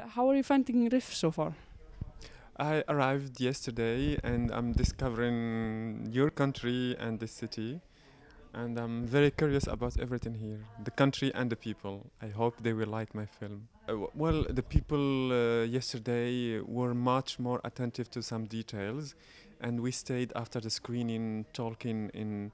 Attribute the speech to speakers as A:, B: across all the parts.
A: How are you finding RIFF so far?
B: I arrived yesterday and I'm discovering your country and the city. And I'm very curious about everything here, the country and the people. I hope they will like my film. Well, the people yesterday were much more attentive to some details, and we stayed after the screening talking in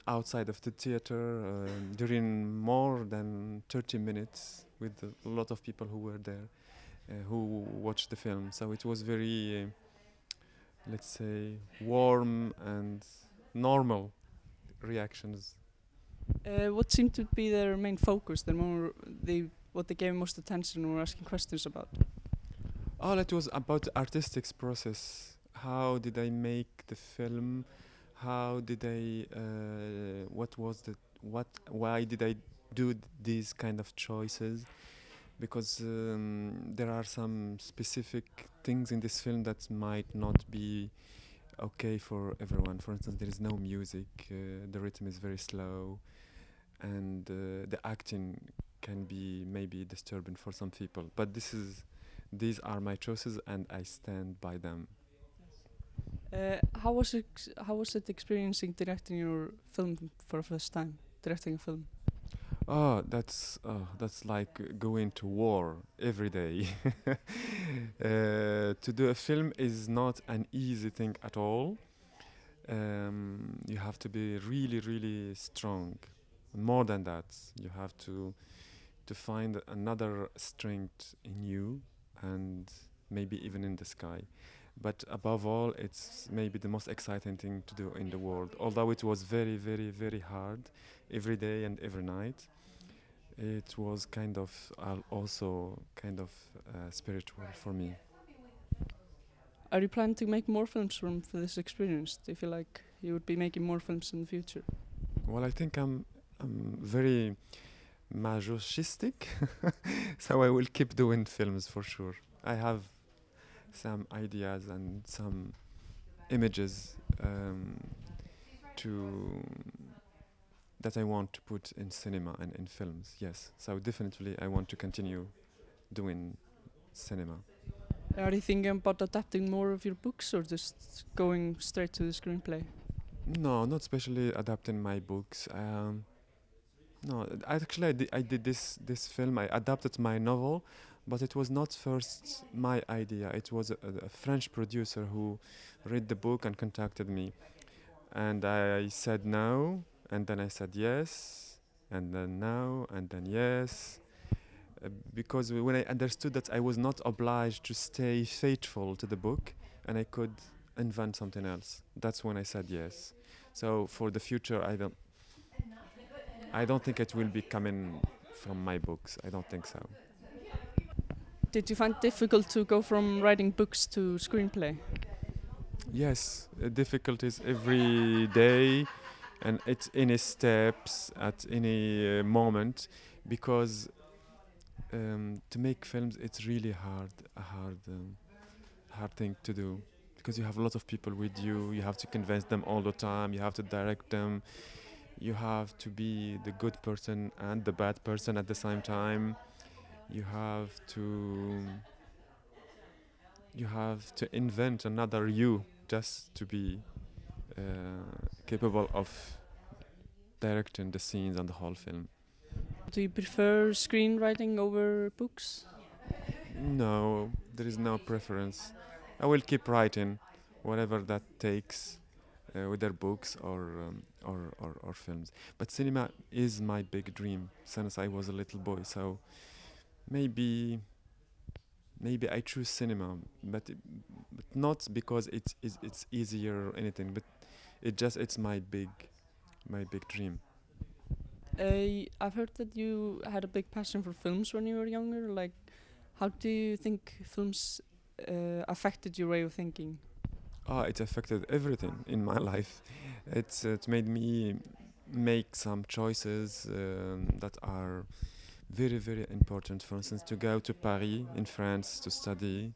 B: outside of the theater during more than 30 minutes with a lot of people who were there, who watched the film. So it was very, let's say, warm and normal reactions.
A: What seemed to be their main focus? What they gave most attention or asking questions about?
B: All it was about the artistic process. How did I make the film? How did I? What was the? What? Why did I do these kind of choices? Because there are some specific things in this film that might not be okay for everyone. For instance, there is no music. The rhythm is very slow, and the acting can be maybe disturbing for some people. But these are my choices, and I stand by them.
A: How was it experiencing directing your film for the first time? Directing a film.
B: That's like going to war every day. To do a film is not an easy thing at all. You have to be really, really strong. More than that, you have to find another strength in you, and maybe even in the sky. But above all, it's maybe the most exciting thing to do in the world. Although it was very, very, very hard every day and every night, it was kind of also kind of spiritual for me.
A: Are you planning to make more films from this experience? Do you feel like you would be making more films in the future?
B: Well, I think I'm very masochistic, so I will keep doing films for sure. I have some ideas and some images to that I want to put in cinema and in films. Yes, so definitely I want to continue doing cinema.
A: Are you thinking about adapting more of your books or just going straight to the screenplay?
B: No, not especially adapting my books. No, I did this film. I adapted my novel, but it was not first my idea. It was a French producer who read the book and contacted me, and I said no, and then I said yes, and then no, and then yes. Because when I understood that I was not obliged to stay faithful to the book, and I could invent something else, that's when I said yes. So for the future, I don't think it will be coming from my books. I don't think so.
A: Did you find it difficult to go from writing books to screenplay?
B: Yes, difficulties every day, and it's any steps at any moment, because to make films it's really hard thing to do, because you have a lot of people with you. You have to convince them all the time. You have to direct them. You have to be the good person and the bad person at the same time. You have to invent another you just to be capable of directing the scenes and the whole film.
A: Do you prefer screenwriting over books?
B: No, there is no preference. I will keep writing, whatever that takes, whether books or films. But cinema is my big dream since I was a little boy. So maybe I choose cinema, but not because it's easier or anything. But it's my big dream.
A: I've heard that you had a big passion for films when you were younger. Like, how do you think films affected your way of thinking?
B: It affected everything in my life. It made me make some choices that are very, very important. For instance, to go to Paris in France to study.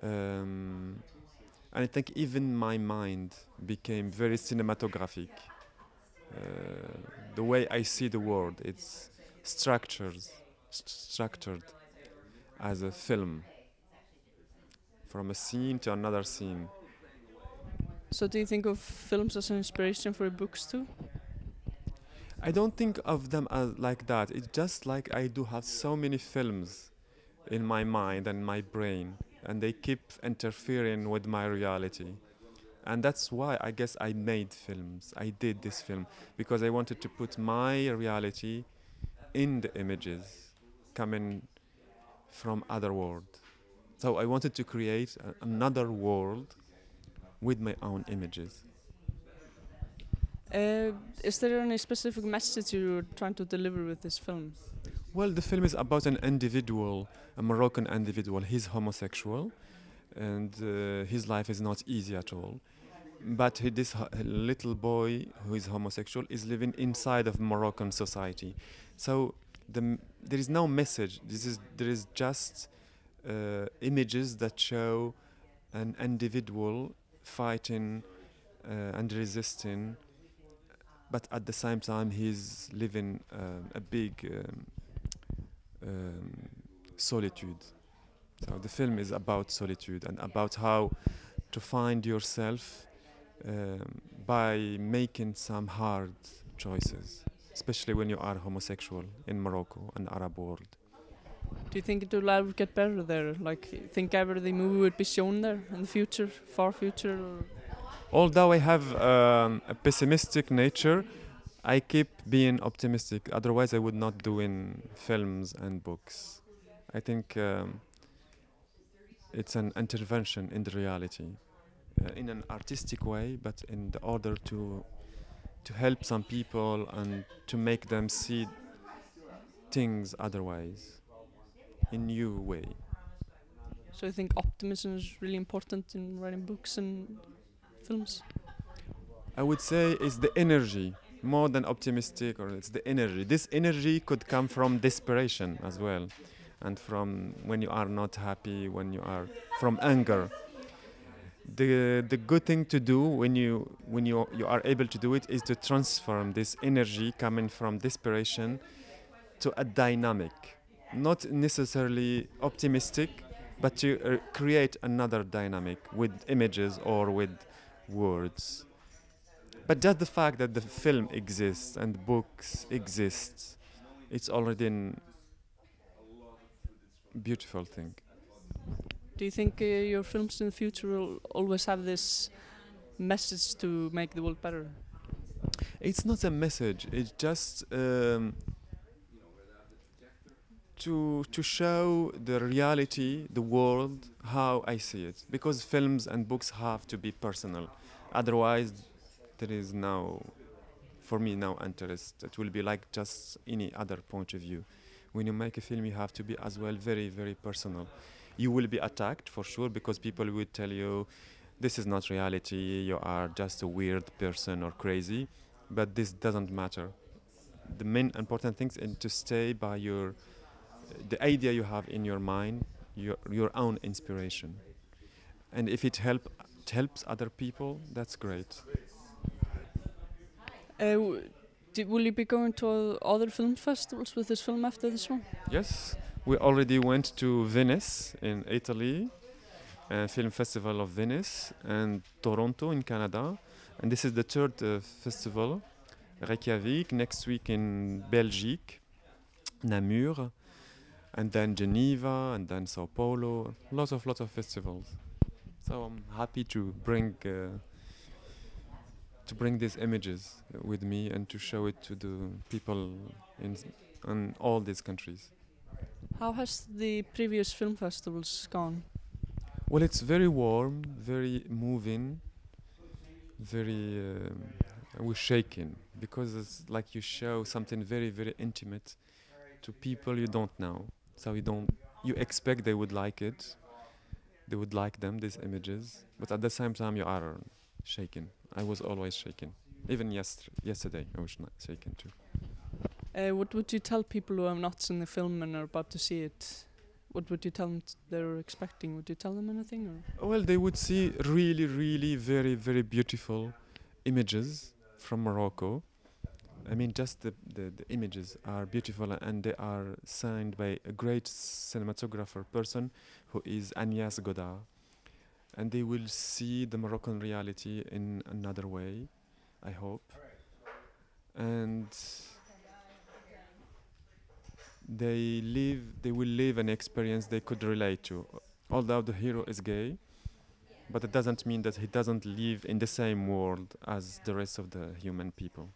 B: And I think even my mind became very cinematographic. The way I see the world, it's structured. as a film, from a scene to another scene.
A: So do you think of films as an inspiration for your books too?
B: I don't think of them as like that. It's just like I do have so many films in my mind and my brain, and they keep interfering with my reality. And that's why I guess I made films. I did this film because I wanted to put my reality in the images coming from other world. So I wanted to create another world with my own images.
A: Is there any specific message you're trying to deliver with this film?
B: Well, the film is about an individual, a Moroccan individual. He's homosexual, and his life is not easy at all. But this little boy who is homosexual is living inside of Moroccan society. So there is no message. There is just images that show an individual fighting and resisting, but at the same time he's living a big solitude. So the film is about solitude and about how to find yourself by making some hard choices, especially when you are homosexual in Morocco and Arab world.
A: Do you think it will ever get better there? Like, think ever the movie would be shown there in the future, far future? Or?
B: Although I have a pessimistic nature, I keep being optimistic. Otherwise, I would not do in films and books. I think it's an intervention in the reality, in an artistic way, but in the order to help some people and to make them see things otherwise, in new way.
A: So I think optimism is really important in writing books and films?
B: I would say it's the energy, more than optimistic, or it's the energy. This energy could come from desperation as well, and from when you are not happy, when you are from anger. The good thing to do when you are able to do it is to transform this energy coming from desperation to a dynamic, not necessarily optimistic, but to create another dynamic with images or with words. But just the fact that the film exists and books exist, it's already a beautiful thing.
A: Do you think your films in the future will always have this message to make the world better?
B: It's not a message, it's just to show the reality, the world, how I see it. Because films and books have to be personal. Otherwise, there is for me, no interest. It will be like just any other point of view. When you make a film, you have to be as well very, very personal. You will be attacked for sure because people will tell you, this is not reality, you are just a weird person or crazy. But this doesn't matter. The main important thing is to stay by the idea you have in your mind, your own inspiration. And if it helps other people, that's great.
A: Will you be going to other film festivals with this film after this one?
B: Yes, we already went to Venice in Italy, Film Festival of Venice, and Toronto in Canada. And this is the third festival, Reykjavik, next week in Belgique, Namur, and then Geneva, and then Sao Paulo. Lots of festivals. So I'm happy to bring these images with me and to show it to the people in all these countries.
A: How has the previous film festivals gone?
B: Well, it's very warm, very moving, very shaking, because it's like you show something very, very intimate to people you don't know. So you expect they would like it, they would like these images, but at the same time you are shaken. I was always shaken. Even yesterday I was shaken too.
A: What would you tell people who have not seen the film and are about to see it? What would you tell them they're expecting? Would you tell them anything? Or?
B: Well, they would see really, really very, very beautiful images from Morocco, I mean, just the images are beautiful and they are signed by a great cinematographer person who is Agnès Godard. And they will see the Moroccan reality in another way, I hope. And they will live an experience they could relate to. Although the hero is gay, but it doesn't mean that he doesn't live in the same world as the rest of the human people.